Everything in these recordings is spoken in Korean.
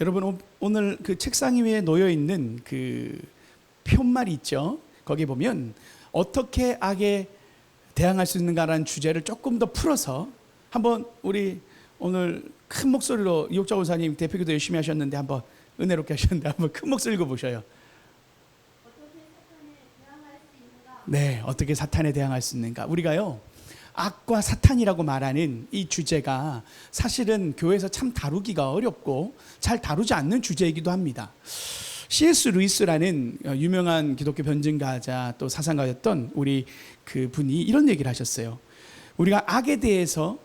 여러분 오늘 그 책상 위에 놓여 있는 그 편말이 있죠. 거기 보면 어떻게 악에 대항할 수 있는가라는 주제를 조금 더 풀어서 한번 우리 오늘 큰 목소리로 이옥자 원사님 대표기도 열심히 하셨는데 한번 은혜롭게 하셨는데 한번 큰 목소리 읽어보셔요. 네, 어떻게 사탄에 대항할 수 있는가. 우리가요 악과 사탄이라고 말하는 이 주제가 사실은 교회에서 참 다루기가 어렵고 잘 다루지 않는 주제이기도 합니다. C.S. 루이스라는 유명한 기독교 변증가자 또 사상가였던 우리 그 분이 이런 얘기를 하셨어요. 우리가 악에 대해서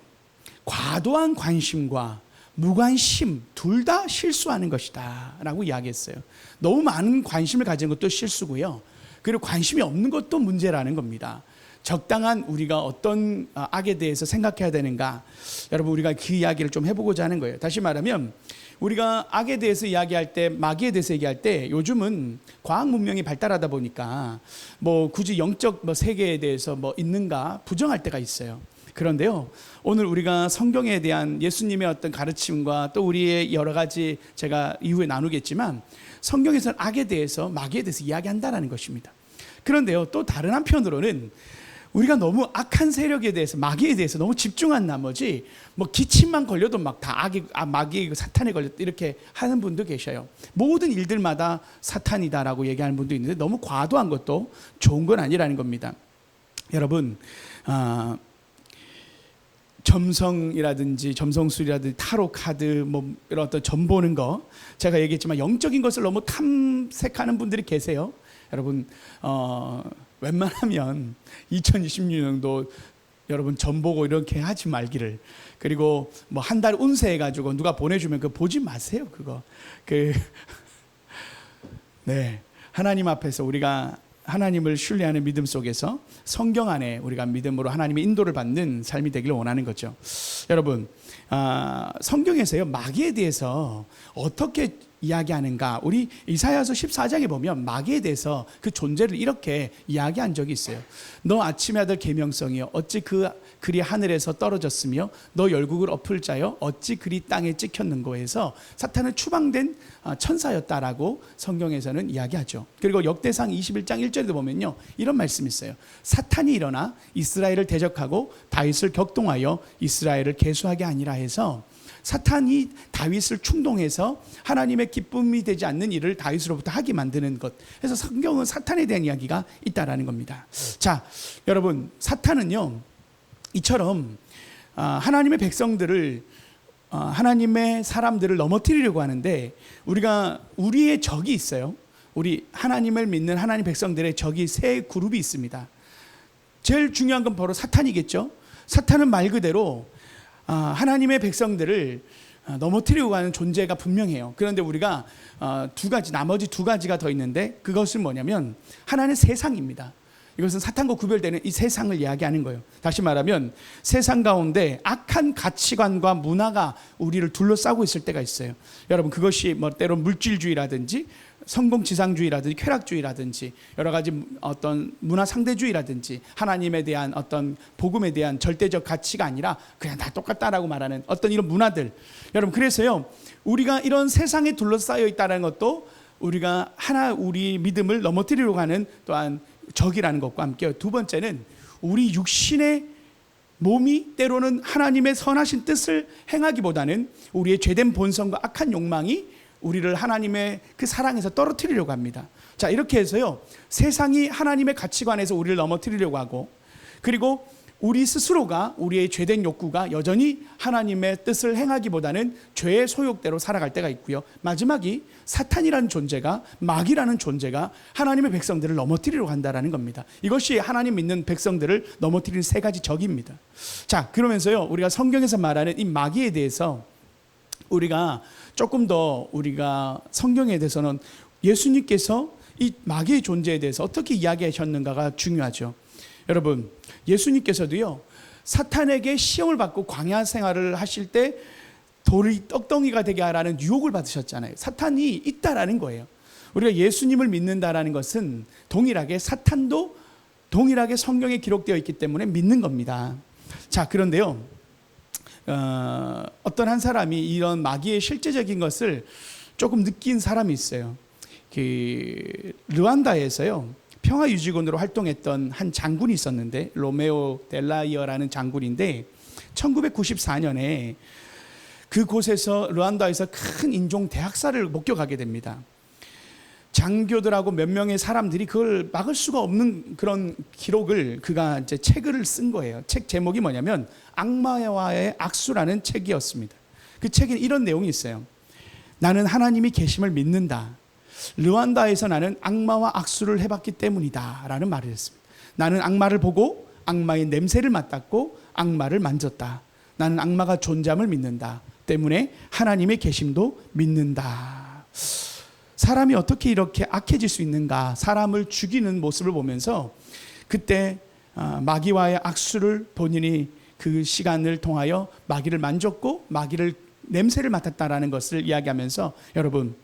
과도한 관심과 무관심 둘 다 실수하는 것이다 라고 이야기했어요. 너무 많은 관심을 가진 것도 실수고요, 그리고 관심이 없는 것도 문제라는 겁니다. 적당한 우리가 어떤 악에 대해서 생각해야 되는가, 여러분 우리가 그 이야기를 좀 해보고자 하는 거예요. 다시 말하면 우리가 악에 대해서 이야기할 때, 마귀에 대해서 얘기할 때 요즘은 과학 문명이 발달하다 보니까 뭐 굳이 영적 세계에 대해서 있는가 부정할 때가 있어요. 그런데요, 오늘 우리가 성경에 대한 예수님의 어떤 가르침과 또 우리의 여러 가지 제가 이후에 나누겠지만 성경에서는 악에 대해서, 마귀에 대해서 이야기한다는 것입니다. 그런데요, 또 다른 한편으로는 우리가 너무 악한 세력에 대해서, 마귀에 대해서 너무 집중한 나머지 기침만 걸려도 막 다 마귀 사탄에 걸렸다 이렇게 하는 분도 계셔요. 모든 일들마다 사탄이다라고 얘기하는 분도 있는데 너무 과도한 것도 좋은 건 아니라는 겁니다. 여러분 점성이라든지 점성술이라든지 타로 카드 이런 어떤 점 보는 거, 제가 얘기했지만 영적인 것을 너무 탐색하는 분들이 계세요. 여러분 웬만하면 2026년도 여러분 점 보고 이렇게 하지 말기를. 그리고 한 달 운세 해가지고 누가 보내주면 그거 보지 마세요. 그거 네, 하나님 앞에서 우리가 하나님을 신뢰하는 믿음 속에서 성경 안에 우리가 믿음으로 하나님의 인도를 받는 삶이 되기를 원하는 거죠. 여러분 성경에서요 마귀에 대해서 어떻게 이야기하는가, 우리 이사야서 14장에 보면 마귀에 대해서 그 존재를 이렇게 이야기한 적이 있어요. 너 아침의 아들 계명성이여 어찌 그리 하늘에서 떨어졌으며 너 열국을 엎을 자여 어찌 그리 땅에 찍혔는고 해서 사탄은 추방된 천사였다라고 성경에서는 이야기하죠. 그리고 역대상 21장 1절에도 보면요 이런 말씀이 있어요. 사탄이 일어나 이스라엘을 대적하고 다윗을 격동하여 이스라엘을 계수하게 하니라 해서 사탄이 다윗을 충동해서 하나님의 기쁨이 되지 않는 일을 다윗으로부터 하게 만드는 것. 그래서 성경은 사탄에 대한 이야기가 있다라는 겁니다. 자, 여러분 사탄은요 이처럼 하나님의 백성들을, 하나님의 사람들을 넘어뜨리려고 하는데 우리의 적이 있어요. 우리 하나님을 믿는 하나님 백성들의 적이 세 그룹이 있습니다. 제일 중요한 건 바로 사탄이겠죠. 사탄은 말 그대로 하나님의 백성들을 넘어뜨리고 가는 존재가 분명해요. 그런데 우리가 나머지 두 가지가 더 있는데 그것은 뭐냐면 하나는 세상입니다. 이것은 사탄과 구별되는 이 세상을 이야기하는 거예요. 다시 말하면 세상 가운데 악한 가치관과 문화가 우리를 둘러싸고 있을 때가 있어요. 여러분 그것이 때로 물질주의라든지 성공지상주의라든지 쾌락주의라든지 여러 가지 어떤 문화 상대주의라든지 하나님에 대한 어떤 복음에 대한 절대적 가치가 아니라 그냥 다 똑같다라고 말하는 어떤 이런 문화들. 여러분 그래서요 우리가 이런 세상에 둘러싸여 있다는 것도 우리가 우리 믿음을 넘어뜨리려고 하는 또한 적이라는 것과 함께, 두 번째는 우리 육신의 몸이 때로는 하나님의 선하신 뜻을 행하기보다는 우리의 죄된 본성과 악한 욕망이 우리를 하나님의 그 사랑에서 떨어뜨리려고 합니다. 자, 이렇게 해서요 세상이 하나님의 가치관에서 우리를 넘어뜨리려고 하고, 그리고 우리 스스로가 우리의 죄된 욕구가 여전히 하나님의 뜻을 행하기보다는 죄의 소욕대로 살아갈 때가 있고요, 마지막이 사탄이라는 존재가, 마귀라는 존재가 하나님의 백성들을 넘어뜨리려고 한다는 겁니다. 이것이 하나님 믿는 백성들을 넘어뜨리는 세 가지 적입니다. 자, 그러면서요 우리가 성경에서 말하는 이 마귀에 대해서 우리가 조금 더 우리가 성경에 대해서는 예수님께서 이 마귀의 존재에 대해서 어떻게 이야기하셨는가가 중요하죠. 여러분 예수님께서도요 사탄에게 시험을 받고 광야 생활을 하실 때 돌이 떡덩이가 되게 하라는 유혹을 받으셨잖아요. 사탄이 있다라는 거예요. 우리가 예수님을 믿는다라는 것은 동일하게 사탄도 동일하게 성경에 기록되어 있기 때문에 믿는 겁니다. 자, 그런데요 어떤 한 사람이 이런 마귀의 실제적인 것을 조금 느낀 사람이 있어요. 그 르완다에서요, 평화유지군으로 활동했던 한 장군이 있었는데, 로메오 델라이어라는 장군인데 1994년에 그곳에서 르완다에서 큰 인종 대학살을 목격하게 됩니다. 장교들하고 몇 명의 사람들이 그걸 막을 수가 없는 그런 기록을 그가 이제 책을 쓴 거예요. 책 제목이 뭐냐면 악마와의 악수라는 책이었습니다. 그 책에 이런 내용이 있어요. 나는 하나님이 계심을 믿는다. 르완다에서 나는 악마와 악수를 해봤기 때문이다 라는 말을 했습니다. 나는 악마를 보고 악마의 냄새를 맡았고 악마를 만졌다. 나는 악마가 존재함을 믿는다. 때문에 하나님의 계심도 믿는다. 사람이 어떻게 이렇게 악해질 수 있는가, 사람을 죽이는 모습을 보면서 그때 마귀와의 악수를 본인이 그 시간을 통하여 마귀를 만졌고 마귀를 냄새를 맡았다라는 것을 이야기하면서, 여러분,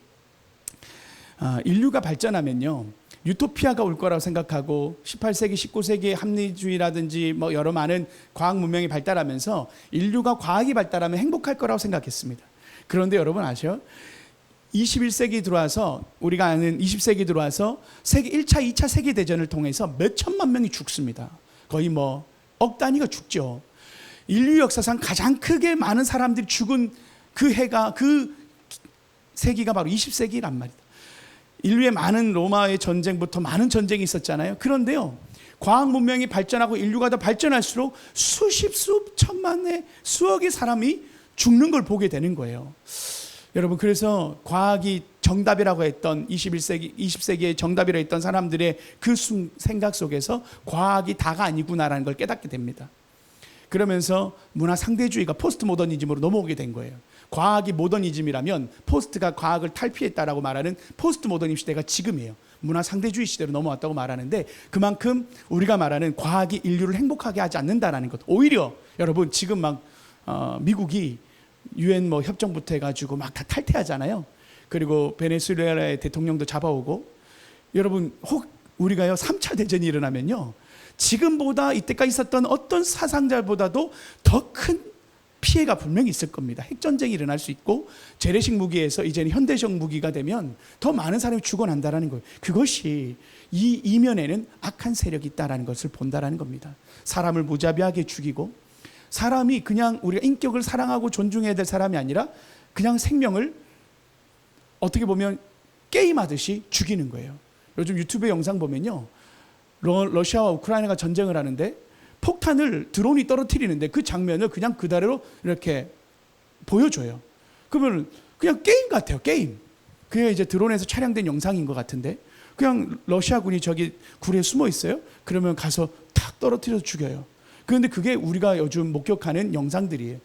인류가 발전하면요 유토피아가 올 거라고 생각하고 18세기 19세기의 합리주의라든지 뭐 여러 많은 과학 문명이 발달하면서 인류가 과학이 발달하면 행복할 거라고 생각했습니다. 그런데 여러분 아셔요? 21세기 들어와서, 우리가 아는 20세기 들어와서 세계 1차, 2차 세계대전을 통해서 몇 천만 명이 죽습니다. 거의 뭐 억 단위가 죽죠. 인류 역사상 가장 크게 많은 사람들이 죽은 그 해가, 그 세기가 바로 20세기란 말이다. 인류의 많은 로마의 전쟁부터 많은 전쟁이 있었잖아요. 그런데요, 과학 문명이 발전하고 인류가 더 발전할수록 수천만의 수억의 사람이 죽는 걸 보게 되는 거예요. 여러분, 그래서 과학이 정답이라고 했던 21세기, 20세기의 정답이라고 했던 사람들의 그 생각 속에서 과학이 다가 아니구나라는 걸 깨닫게 됩니다. 그러면서 문화 상대주의가 포스트 모더니즘으로 넘어오게 된 거예요. 과학이 모더니즘이라면 포스트가 과학을 탈피했다라고 말하는 포스트 모더니즘 시대가 지금이에요. 문화 상대주의 시대로 넘어왔다고 말하는데, 그만큼 우리가 말하는 과학이 인류를 행복하게 하지 않는다라는 것. 오히려 여러분, 지금 막 미국이 UN 뭐 협정부터 해가지고 막 다 탈퇴하잖아요. 그리고 베네수엘라의 대통령도 잡아오고, 여러분, 혹 우리가요 3차 대전이 일어나면요 지금보다 이때까지 있었던 어떤 사상자보다도 더 큰 피해가 분명히 있을 겁니다. 핵전쟁이 일어날 수 있고, 재래식 무기에서 이제는 현대적 무기가 되면 더 많은 사람이 죽어난다는 거예요. 그것이 이 이면에는 악한 세력이 있다는 것을 본다는 겁니다. 사람을 무자비하게 죽이고, 사람이 그냥 우리가 인격을 사랑하고 존중해야 될 사람이 아니라 그냥 생명을 어떻게 보면 게임하듯이 죽이는 거예요. 요즘 유튜브 영상 보면요, 러시아와 우크라이나가 전쟁을 하는데 폭탄을 드론이 떨어뜨리는데 그 장면을 그냥 그대로 이렇게 보여줘요. 그러면 그냥 게임 같아요, 게임. 그게 이제 드론에서 촬영된 영상인 것 같은데, 그냥 러시아군이 저기 굴에 숨어 있어요. 그러면 가서 탁 떨어뜨려서 죽여요. 그런데 그게 우리가 요즘 목격하는 영상들이에요.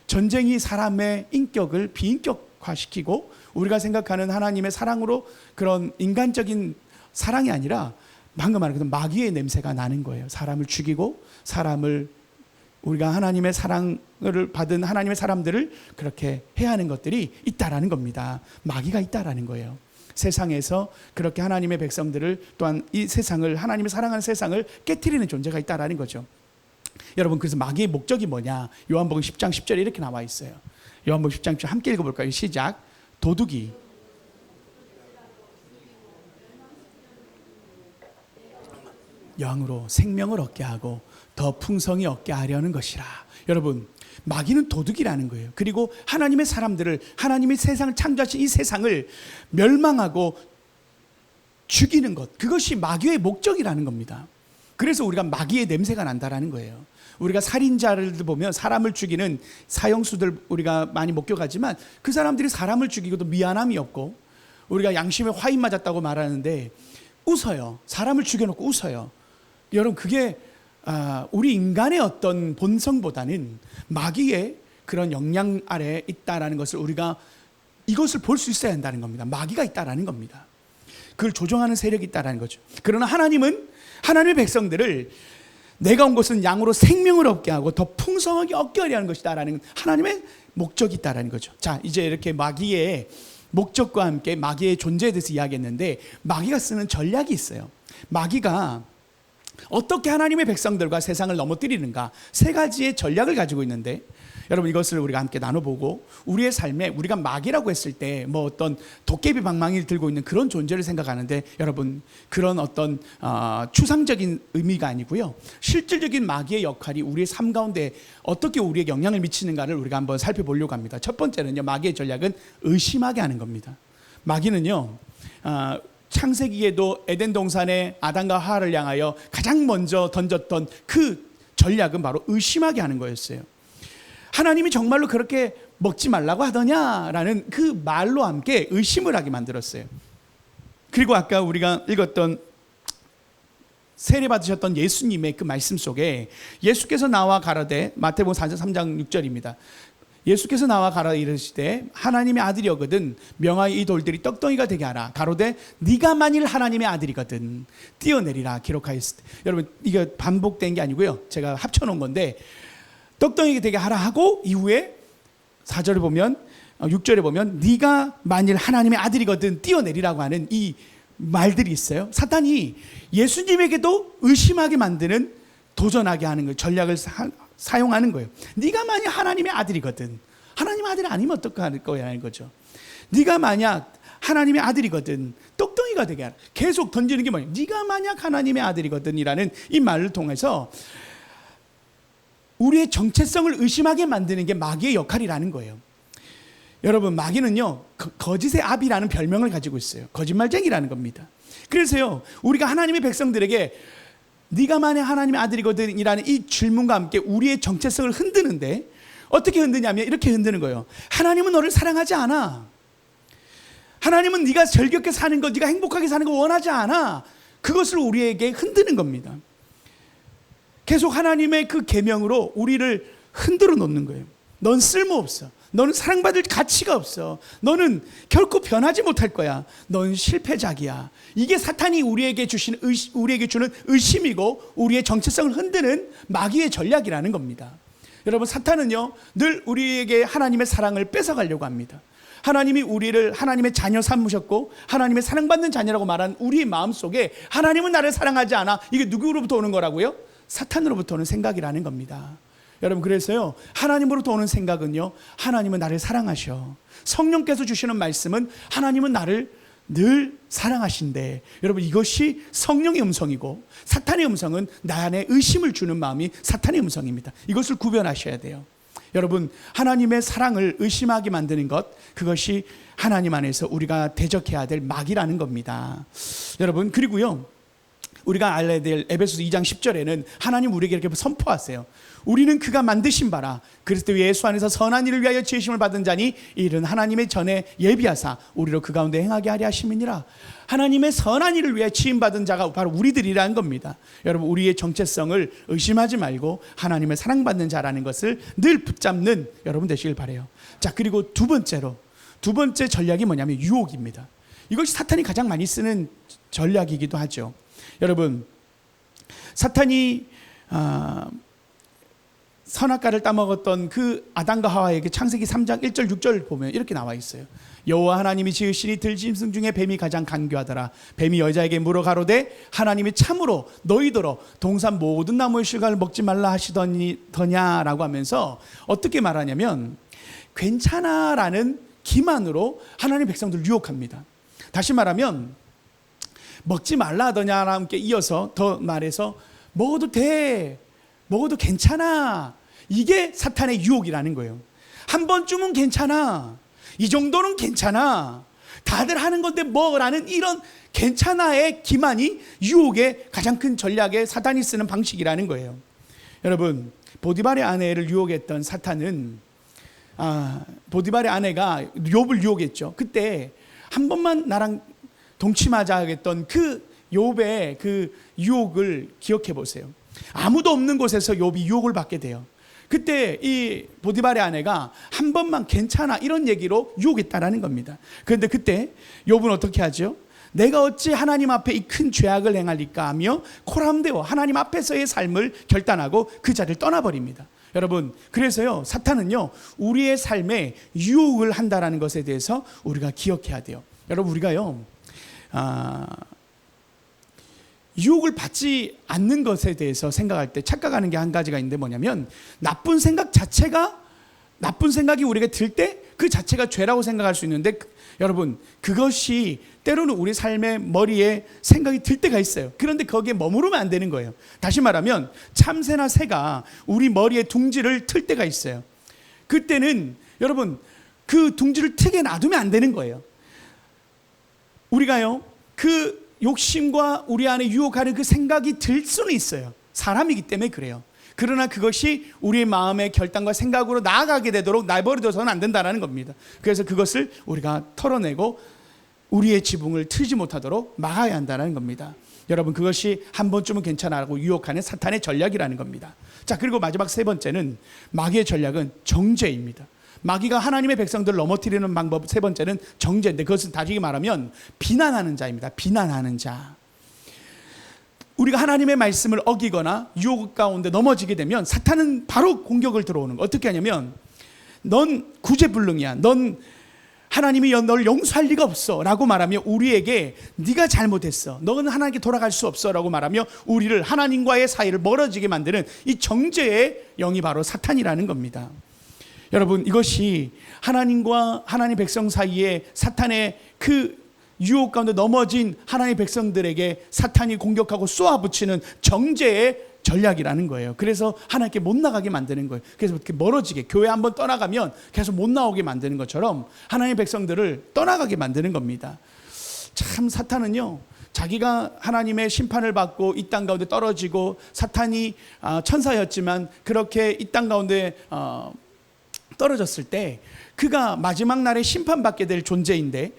전쟁이 사람의 인격을 비인격화시키고, 우리가 생각하는 하나님의 사랑으로 그런 인간적인 사랑이 아니라 방금 말한 그 마귀의 냄새가 나는 거예요. 사람을 죽이고, 사람을, 우리가 하나님의 사랑을 받은 하나님의 사람들을 그렇게 해야 하는 것들이 있다라는 겁니다. 마귀가 있다라는 거예요. 세상에서 그렇게 하나님의 백성들을, 또한 이 세상을, 하나님의 사랑하는 세상을 깨트리는 존재가 있다라는 거죠. 여러분, 그래서 마귀의 목적이 뭐냐? 요한복음 10장 10절에 이렇게 나와 있어요. 요한복음 10장 10절 함께 읽어볼까요? 시작. 도둑이 영으로 생명을 얻게 하고 더 풍성히 얻게 하려는 것이라. 여러분, 마귀는 도둑이라는 거예요. 그리고 하나님의 사람들을, 하나님의 세상을 창조하신 이 세상을 멸망하고 죽이는 것, 그것이 마귀의 목적이라는 겁니다. 그래서 우리가 마귀의 냄새가 난다라는 거예요. 우리가 살인자를 보면 사람을 죽이는 사형수들 우리가 많이 목격하지만, 그 사람들이 사람을 죽이고도 미안함이 없고, 우리가 양심에 화인 맞았다고 말하는데 웃어요. 사람을 죽여놓고 웃어요. 여러분, 그게 우리 인간의 어떤 본성보다는 마귀의 그런 영향 아래에 있다라는 것을 우리가, 이것을 볼 수 있어야 한다는 겁니다. 마귀가 있다라는 겁니다. 그걸 조종하는 세력이 있다라는 거죠. 그러나 하나님은 하나님의 백성들을 내가 온 것은 양으로 생명을 얻게 하고 더 풍성하게 얻게 하려는 것이다라는 하나님의 목적이 있다라는 거죠. 자, 이제 이렇게 마귀의 목적과 함께 마귀의 존재에 대해서 이야기했는데, 마귀가 쓰는 전략이 있어요. 마귀가 어떻게 하나님의 백성들과 세상을 넘어뜨리는가, 세 가지의 전략을 가지고 있는데, 여러분 이것을 우리가 함께 나눠보고 우리의 삶에 우리가 마귀라고 했을 때 뭐 어떤 도깨비 방망이를 들고 있는 그런 존재를 생각하는데 여러분 그런 어떤 추상적인 의미가 아니고요. 실질적인 마귀의 역할이 우리의 삶 가운데 어떻게 우리에게 영향을 미치는가를 우리가 한번 살펴보려고 합니다. 첫 번째는요. 마귀의 전략은 의심하게 하는 겁니다. 마귀는요. 창세기에도 에덴 동산에 아담과 하와를 향하여 가장 먼저 던졌던 그 전략은 바로 의심하게 하는 거였어요. 하나님이 정말로 그렇게 먹지 말라고 하더냐라는 그 말로 함께 의심을 하게 만들었어요. 그리고 아까 우리가 읽었던 세례 받으셨던 예수님의 그 말씀 속에 예수께서 나와 가라되 마태복음 3장 6절입니다. 예수께서 나와 가라 이르시되 하나님의 아들이거든 명하여 이 돌들이 떡덩이가 되게 하라. 가로되 네가 만일 하나님의 아들이거든 뛰어내리라 기록하였을 때. 여러분 이거 반복된 게 아니고요. 제가 합쳐놓은 건데 떡덩이가 되게 하라 하고 이후에 4절에 보면 6절에 보면 네가 만일 하나님의 아들이거든 뛰어내리라고 하는 이 말들이 있어요. 사탄이 예수님에게도 의심하게 만드는 도전하게 하는 거 전략을 사용하는 거예요. 네가 만약 하나님의 아들이거든 하나님의 아들이 아니면 어떡할 거야라는 거죠. 네가 만약 하나님의 아들이거든 떡덩이가 되게 하라. 계속 던지는 게 뭐예요? 네가 만약 하나님의 아들이거든 이라는 이 말을 통해서 우리의 정체성을 의심하게 만드는 게 마귀의 역할이라는 거예요. 여러분 마귀는요 거짓의 아비라는 별명을 가지고 있어요. 거짓말쟁이라는 겁니다. 그래서요 우리가 하나님의 백성들에게 네가 만약 하나님의 아들이거든 이라는 이 질문과 함께 우리의 정체성을 흔드는데 어떻게 흔드냐면 이렇게 흔드는 거예요. 하나님은 너를 사랑하지 않아. 하나님은 네가 즐겁게 사는 거 네가 행복하게 사는 거 원하지 않아. 그것을 우리에게 흔드는 겁니다. 계속 하나님의 그 계명으로 우리를 흔들어 놓는 거예요. 넌 쓸모없어. 너는 사랑받을 가치가 없어. 너는 결코 변하지 못할 거야. 넌 실패작이야. 이게 사탄이 우리에게 주는 의심이고 우리의 정체성을 흔드는 마귀의 전략이라는 겁니다. 여러분 사탄은요 늘 우리에게 하나님의 사랑을 뺏어가려고 합니다. 하나님이 우리를 하나님의 자녀 삼으셨고 하나님의 사랑받는 자녀라고 말한 우리의 마음속에 하나님은 나를 사랑하지 않아. 이게 누구로부터 오는 거라고요? 사탄으로부터 오는 생각이라는 겁니다. 여러분 그래서요 하나님으로부터 오는 생각은요 하나님은 나를 사랑하셔. 성령께서 주시는 말씀은 하나님은 나를 늘 사랑하신대. 여러분 이것이 성령의 음성이고 사탄의 음성은 나 안에 의심을 주는 마음이 사탄의 음성입니다. 이것을 구별하셔야 돼요. 여러분 하나님의 사랑을 의심하게 만드는 것 그것이 하나님 안에서 우리가 대적해야 될 마귀라는 겁니다. 여러분 그리고요 우리가 알아야 될 에베소서 2장 10절에는 하나님 우리에게 이렇게 선포하세요. 우리는 그가 만드신 바라 그리스도 예수 안에서 선한 일을 위하여 지으심을 받은 자니 이는 하나님의 전에 예비하사 우리로 그 가운데 행하게 하려 하심이니라. 하나님의 선한 일을 위하여 지음받은 자가 바로 우리들이라는 겁니다. 여러분 우리의 정체성을 의심하지 말고 하나님의 사랑받는 자라는 것을 늘 붙잡는 여러분 되시길 바라요. 자 그리고 두 번째 전략이 뭐냐면 유혹입니다. 이것이 사탄이 가장 많이 쓰는 전략이기도 하죠. 여러분 사탄이 선악과를 따먹었던 그 아담과 하와에게 창세기 3장 1절 6절 보면 이렇게 나와 있어요. 여호와 하나님이 지으시니 들짐승 중에 뱀이 가장 간교하더라. 뱀이 여자에게 물어 가로되 하나님이 참으로 너희더러 동산 모든 나무의 실과를 먹지 말라 하시더냐라고 하면서 어떻게 말하냐면 괜찮아라는 기만으로 하나님 백성들을 유혹합니다. 다시 말하면 먹지 말라 하더냐와 함께 이어서 더 말해서 먹어도 돼, 먹어도 괜찮아. 이게 사탄의 유혹이라는 거예요. 한 번쯤은 괜찮아, 이 정도는 괜찮아, 다들 하는 건데 뭐라는 이런 괜찮아의 기만이 유혹의 가장 큰 전략의 사탄이 쓰는 방식이라는 거예요. 여러분 보디발의 아내를 유혹했던 사탄은 보디발의 아내가 욥을 유혹했죠. 그때 한 번만 나랑 동침하자 하겠던 그 욥의 그 유혹을 기억해 보세요. 아무도 없는 곳에서 욥이 유혹을 받게 돼요. 그때 이 보디발의 아내가 한 번만 괜찮아 이런 얘기로 유혹했다라는 겁니다. 그런데 그때 욥은 어떻게 하죠? 내가 어찌 하나님 앞에 이 큰 죄악을 행하리까 하며 코람되어 하나님 앞에서의 삶을 결단하고 그 자리를 떠나버립니다. 여러분 그래서요 사탄은요 우리의 삶에 유혹을 한다라는 것에 대해서 우리가 기억해야 돼요. 여러분 우리가요 유혹을 받지 않는 것에 대해서 생각할 때 착각하는 게 한 가지가 있는데 뭐냐면 나쁜 생각 자체가 나쁜 생각이 우리에게 들 때 그 자체가 죄라고 생각할 수 있는데 여러분, 그것이 때로는 우리 삶의 머리에 생각이 들 때가 있어요. 그런데 거기에 머무르면 안 되는 거예요. 다시 말하면 참새나 새가 우리 머리에 둥지를 틀 때가 있어요. 그때는 여러분, 그 둥지를 트게 놔두면 안 되는 거예요. 우리가요, 그 욕심과 우리 안에 유혹하는 그 생각이 들 수는 있어요. 사람이기 때문에 그래요. 그러나 그것이 우리의 마음의 결단과 생각으로 나아가게 되도록 내버려둬서는 안 된다는 겁니다. 그래서 그것을 우리가 털어내고 우리의 지붕을 틀지 못하도록 막아야 한다는 겁니다. 여러분, 그것이 한 번쯤은 괜찮아라고 유혹하는 사탄의 전략이라는 겁니다. 자, 그리고 마지막 세 번째는, 마귀의 전략은 정죄입니다. 마귀가 하나님의 백성들을 넘어뜨리는 방법 세 번째는 정죄인데, 그것은 다시 말하면 비난하는 자입니다. 비난하는 자. 우리가 하나님의 말씀을 어기거나 유혹 가운데 넘어지게 되면 사탄은 바로 공격을 들어오는 거. 어떻게 하냐면, 넌 구제불능이야, 넌 하나님이 널 용서할 리가 없어 라고 말하며 우리에게 네가 잘못했어, 너는 하나님께 돌아갈 수 없어 라고 말하며 우리를, 하나님과의 사이를 멀어지게 만드는 이 정죄의 영이 바로 사탄이라는 겁니다. 여러분, 이것이 하나님과 하나님 백성 사이에 사탄의 그 유혹 가운데 넘어진 하나님의 백성들에게 사탄이 공격하고 쏘아붙이는 정죄의 전략이라는 거예요. 그래서 하나님께 못 나가게 만드는 거예요. 그래서 이렇게 멀어지게, 교회 한번 떠나가면 계속 못 나오게 만드는 것처럼 하나님의 백성들을 떠나가게 만드는 겁니다. 참, 사탄은요, 자기가 하나님의 심판을 받고 이 땅 가운데 떨어지고, 사탄이 천사였지만 그렇게 이 땅 가운데 떨어졌을 때 그가 마지막 날에 심판받게 될 존재인데,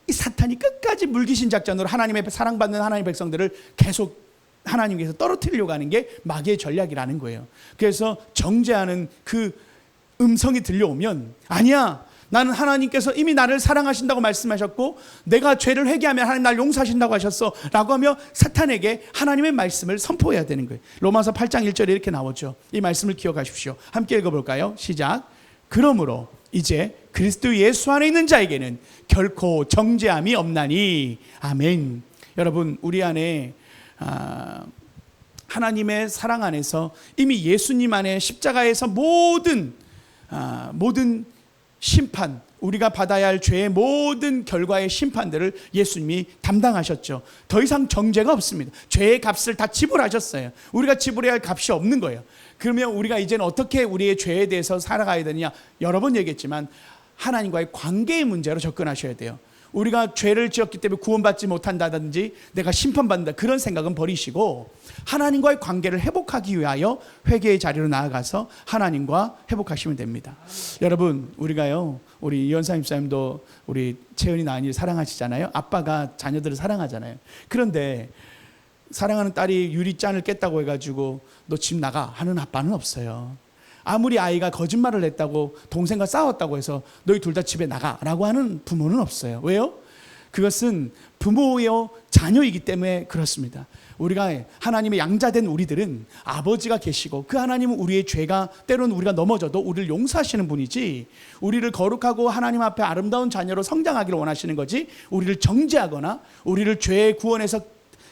이 사탄이 끝까지 물귀신 작전으로 하나님의 사랑받는 하나님의 백성들을 계속 하나님께서 떨어뜨리려고 하는 게 마귀의 전략이라는 거예요. 그래서 정죄하는 그 음성이 들려오면, 아니야, 나는 하나님께서 이미 나를 사랑하신다고 말씀하셨고 내가 죄를 회개하면 하나님 날 용서하신다고 하셨어 라고 하며 사탄에게 하나님의 말씀을 선포해야 되는 거예요. 로마서 8장 1절에 이렇게 나오죠. 이 말씀을 기억하십시오. 함께 읽어볼까요? 시작. 그러므로 이제 그리스도 예수 안에 있는 자에게는 결코 정죄함이 없나니. 아멘. 여러분, 우리 안에 하나님의 사랑 안에서 이미 예수님 안에 십자가에서 모든 심판, 우리가 받아야 할 죄의 모든 결과의 심판들을 예수님이 담당하셨죠. 더 이상 정죄가 없습니다. 죄의 값을 다 지불하셨어요. 우리가 지불해야 할 값이 없는 거예요. 그러면 우리가 이제는 어떻게 우리의 죄에 대해서 살아가야 되느냐, 여러 번 얘기했지만 하나님과의 관계의 문제로 접근하셔야 돼요. 우리가 죄를 지었기 때문에 구원받지 못한다든지 내가 심판받는다, 그런 생각은 버리시고 하나님과의 관계를 회복하기 위하여 회개의 자리로 나아가서 하나님과 회복하시면 됩니다. 여러분, 우리가요, 우리 이현상 집사님도 우리 채은이 나은이를 사랑하시잖아요. 아빠가 자녀들을 사랑하잖아요. 그런데 사랑하는 딸이 유리잔을 깼다고 해가지고 너 집 나가 하는 아빠는 없어요. 아무리 아이가 거짓말을 했다고, 동생과 싸웠다고 해서 너희 둘 다 집에 나가라고 하는 부모는 없어요. 왜요? 그것은 부모요 자녀이기 때문에 그렇습니다. 우리가 하나님의 양자된 우리들은 아버지가 계시고 그 하나님은 우리의 죄가, 때로는 우리가 넘어져도 우리를 용서하시는 분이지, 우리를 거룩하고 하나님 앞에 아름다운 자녀로 성장하기를 원하시는 거지, 우리를 정죄하거나 우리를 죄의 구원에서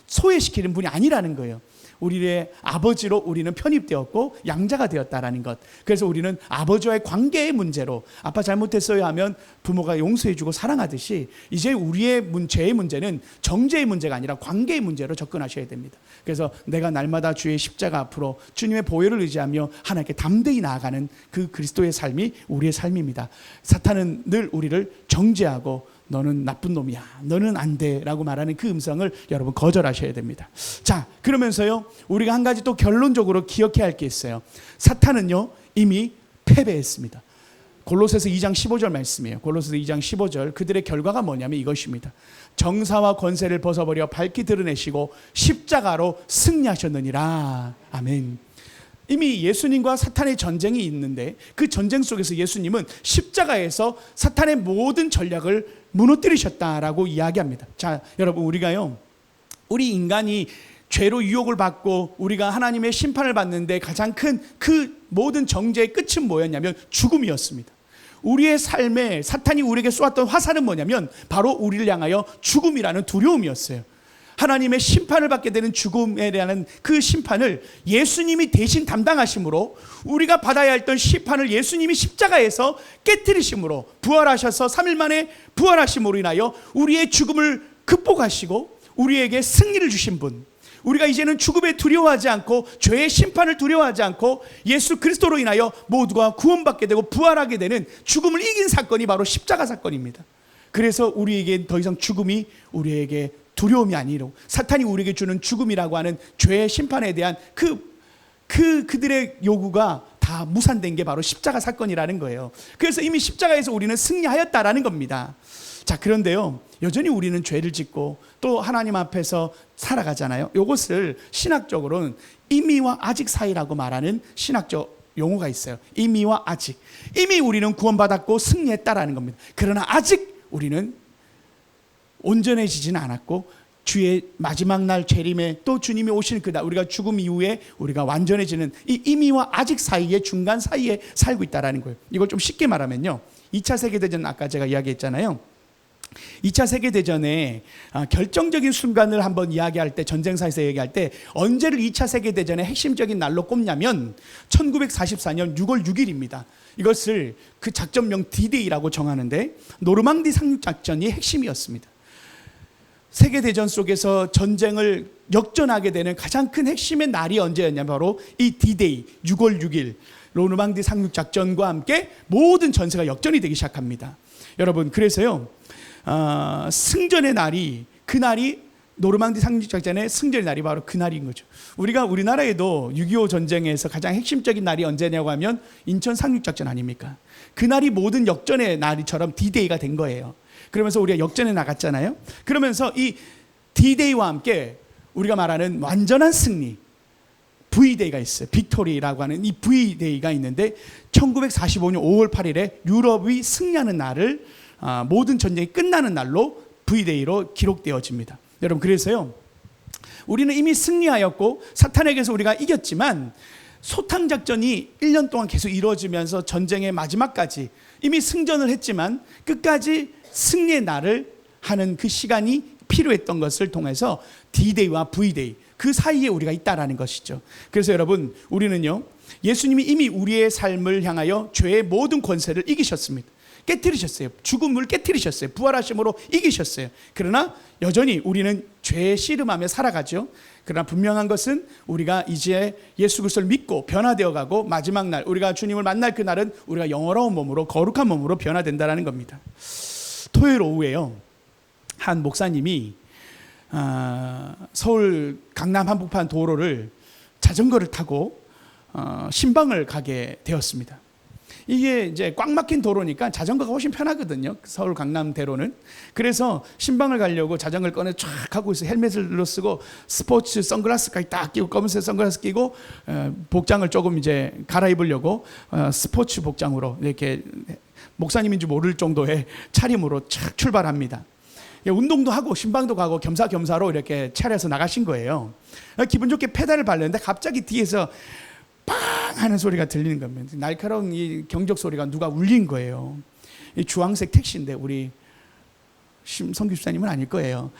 소외시키는 분이 아니라는 거예요. 우리의 아버지로 우리는 편입되었고 양자가 되었다라는 것. 그래서 우리는 아버지와의 관계의 문제로, 아빠 잘못했어요 하면 부모가 용서해주고 사랑하듯이, 이제 우리의 죄의 문제는 정죄의 문제가 아니라 관계의 문제로 접근하셔야 됩니다. 그래서 내가 날마다 주의 십자가 앞으로 주님의 보혈을 의지하며 하나님께 담대히 나아가는 그 그리스도의 삶이 우리의 삶입니다. 사탄은 늘 우리를 정죄하고 너는 나쁜 놈이야, 너는 안 돼 라고 말하는 그 음성을 여러분 거절하셔야 됩니다. 자, 그러면서요, 우리가 한 가지 또 결론적으로 기억해야 할 게 있어요. 사탄은요 이미 패배했습니다. 골로새서 2장 15절 말씀이에요. 골로새서 2장 15절, 그들의 결과가 뭐냐면 이것입니다. 정사와 권세를 벗어버려 밝히 드러내시고 십자가로 승리하셨느니라. 아멘. 이미 예수님과 사탄의 전쟁이 있는데 그 전쟁 속에서 예수님은 십자가에서 사탄의 모든 전략을 무너뜨리셨다라고 이야기합니다. 자, 여러분, 우리 인간이 죄로 유혹을 받고 우리가 하나님의 심판을 받는데 가장 큰 그 모든 정죄의 끝은 뭐였냐면 죽음이었습니다. 우리의 삶에 사탄이 우리에게 쏘았던 화살은 뭐냐면 바로 우리를 향하여 죽음이라는 두려움이었어요. 하나님의 심판을 받게 되는 죽음에 대한 그 심판을 예수님이 대신 담당하심으로 우리가 받아야 했던 심판을 예수님이 십자가에서 깨뜨리심으로 부활하셔서 3일 만에 부활하심으로 인하여 우리의 죽음을 극복하시고 우리에게 승리를 주신 분, 우리가 이제는 죽음에 두려워하지 않고 죄의 심판을 두려워하지 않고 예수 그리스도로 인하여 모두가 구원받게 되고 부활하게 되는 죽음을 이긴 사건이 바로 십자가 사건입니다. 그래서 우리에게 더 이상 죽음이 우리에게 두려움이 아니로 사탄이 우리에게 주는 죽음이라고 하는 죄의 심판에 대한 그들의 요구가 다 무산된 게 바로 십자가 사건이라는 거예요. 그래서 이미 십자가에서 우리는 승리하였다라는 겁니다. 자, 그런데요, 여전히 우리는 죄를 짓고 또 하나님 앞에서 살아가잖아요. 이것을 신학적으로는 이미와 아직 사이라고 말하는 신학적 용어가 있어요. 이미와 아직. 이미 우리는 구원받았고 승리했다라는 겁니다. 그러나 아직 우리는 온전해지지는 않았고 주의 마지막 날 재림에 또 주님이 오시는 그날 우리가 죽음 이후에 우리가 완전해지는 이 이미와 아직 사이의 중간 사이에 살고 있다라는 거예요. 이걸 좀 쉽게 말하면요, 2차 세계대전 아까 제가 이야기했잖아요. 2차 세계대전의 결정적인 순간을 한번 이야기할 때, 전쟁사에서 얘기할 때 언제를 2차 세계대전의 핵심적인 날로 꼽냐면 1944년 6월 6일입니다. 이것을 그 작전명 D-Day라고 정하는데 노르망디 상륙작전이 핵심이었습니다. 세계대전 속에서 전쟁을 역전하게 되는 가장 큰 핵심의 날이 언제였냐면 바로 이 D-Day 6월 6일 노르망디 상륙작전과 함께 모든 전세가 역전이 되기 시작합니다. 여러분, 그래서요, 승전의 날이, 그날이 노르망디 상륙작전의 승전의 날이 바로 그날인 거죠. 우리가 우리나라에도 6.25 전쟁에서 가장 핵심적인 날이 언제냐고 하면 인천 상륙작전 아닙니까? 그날이 모든 역전의 날이처럼 D-Day가 된 거예요. 그러면서 우리가 역전에 나갔잖아요. 그러면서 이 D-Day와 함께 우리가 말하는 완전한 승리, V-Day가 있어요. 빅토리라고 하는 이 V-Day가 있는데 1945년 5월 8일에 유럽이 승리하는 날을 모든 전쟁이 끝나는 날로 V-Day로 기록되어집니다. 여러분, 그래서요, 우리는 이미 승리하였고 사탄에게서 우리가 이겼지만 소탕작전이 1년 동안 계속 이루어지면서 전쟁의 마지막까지 이미 승전을 했지만 끝까지 승리의 날을 하는 그 시간이 필요했던 것을 통해서 D-Day와 V-Day 그 사이에 우리가 있다라는 것이죠. 그래서 여러분, 우리는요, 예수님이 이미 우리의 삶을 향하여 죄의 모든 권세를 이기셨습니다. 깨뜨리셨어요. 죽음을 깨뜨리셨어요. 부활하심으로 이기셨어요. 그러나 여전히 우리는 죄에 씨름하며 살아가죠. 그러나 분명한 것은 우리가 이제 예수 그리스도를 믿고 변화되어 가고 마지막 날 우리가 주님을 만날 그날은 우리가 영원한 몸으로, 거룩한 몸으로 변화된다는 겁니다. 토요일 오후에요, 한 목사님이 서울 강남 한복판 도로를 자전거를 타고 신방을 가게 되었습니다. 이게 이제 꽉 막힌 도로니까 자전거가 훨씬 편하거든요, 서울 강남대로는. 그래서 신방을 가려고 자전거를 꺼내 쫙 하고 있어요. 헬멧을 쓰고 스포츠 선글라스까지 딱 끼고, 검은색 선글라스 끼고 복장을 조금 이제 갈아입으려고 스포츠 복장으로 이렇게 목사님인 줄 모를 정도의 차림으로 착 출발합니다. 운동도 하고 신방도 가고 겸사겸사로 이렇게 차려서 나가신 거예요. 기분 좋게 페달을 밟는데 갑자기 뒤에서 빵 하는 소리가 들리는 겁니다. 날카로운 이 경적 소리가 누가 울린 거예요. 이 주황색 택시인데 우리 심성규 집사님은 아닐 거예요.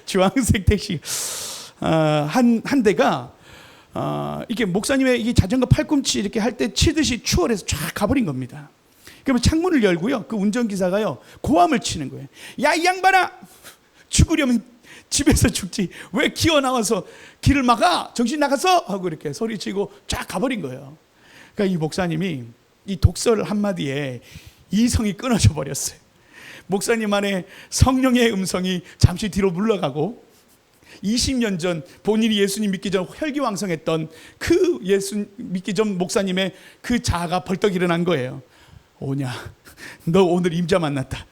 주황색 택시 한 대가 이렇게 목사님의 이 자전거 팔꿈치 이렇게 할 때 치듯이 추월해서 쫙 가버린 겁니다. 그러면 창문을 열고요, 그 운전기사가요 고함을 치는 거예요. 야, 이 양반아, 죽으려면 집에서 죽지 왜 기어 나와서 길을 막아? 정신 나갔어? 하고 이렇게 소리치고 쫙 가버린 거예요. 그러니까 이 목사님이 이 독설 한마디에 이성이 끊어져 버렸어요. 목사님 안에 성령의 음성이 잠시 뒤로 물러가고 20년 전 본인이 예수님 믿기 전 혈기왕성했던 그 예수 믿기 전 목사님의 그 자아가 벌떡 일어난 거예요. 오냐, 너 오늘 임자 만났다.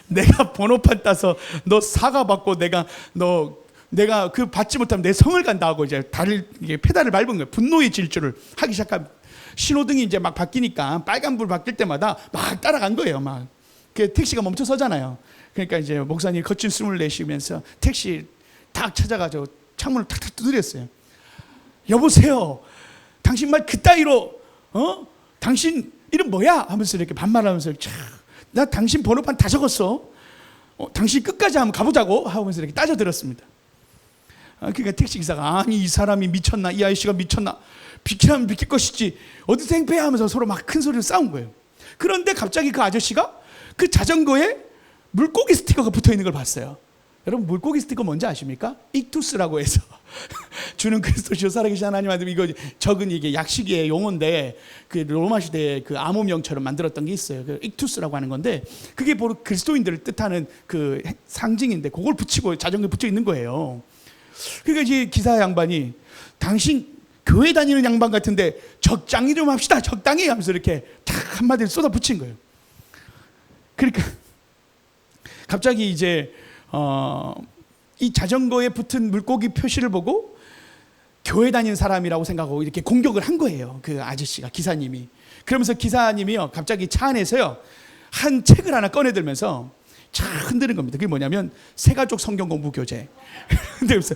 내가 번호판 따서 너 사과 받고 내가 그 받지 못하면 내 성을 간다 하고 이제 페달을 밟은 거예요. 분노의 질주를 하기 시작하면 신호등이 이제 막 바뀌니까 빨간불 바뀔 때마다 막 따라간 거예요. 막 그 택시가 멈춰 서잖아요. 그러니까 이제 목사님이 거친 숨을 내쉬면서 택시 탁 찾아가지고 창문을 탁탁 두드렸어요. 여보세요, 당신 말 그따위로 당신 이름 뭐야? 하면서 이렇게 반말하면서 나 당신 번호판 다 적었어. 당신 끝까지 한번 가보자고 하면서 이렇게 따져들었습니다. 그러니까 택시기사가 아니 이 사람이 미쳤나, 이 아저씨가 미쳤나, 비키라면 비킬 것이지 어디서 행패야 하면서 서로 막 큰 소리로 싸운 거예요. 그런데 갑자기 그 아저씨가 그 자전거에 물고기 스티커가 붙어있는 걸 봤어요. 여러분 물고기 스티커 뭔지 아십니까? 익투스라고 해서 주는 그리스도시요 살아계신 하나님 아들, 이거 적은 이게 약식의 용어인데 그 로마 시대에 그 암호명처럼 만들었던 게 있어요. 그 익투스라고 하는 건데 그게 바로 그리스도인들을 뜻하는 그 상징인데 그걸 붙이고 자전거에 붙여 있는 거예요. 그러니까 이제 기사 양반이 당신 교회 다니는 양반 같은데 적당히 좀 합시다, 적당히 하면서 이렇게 탁 한마디를 쏟아붙인 거예요. 그러니까 갑자기 이제 이 자전거에 붙은 물고기 표시를 보고 교회 다니는 사람이라고 생각하고 이렇게 공격을 한 거예요. 그 아저씨가, 기사님이. 그러면서 기사님이요 갑자기 차 안에서요 한 책을 하나 꺼내들면서 쫙 흔드는 겁니다. 그게 뭐냐면 새가족 성경 공부 교재. 그래서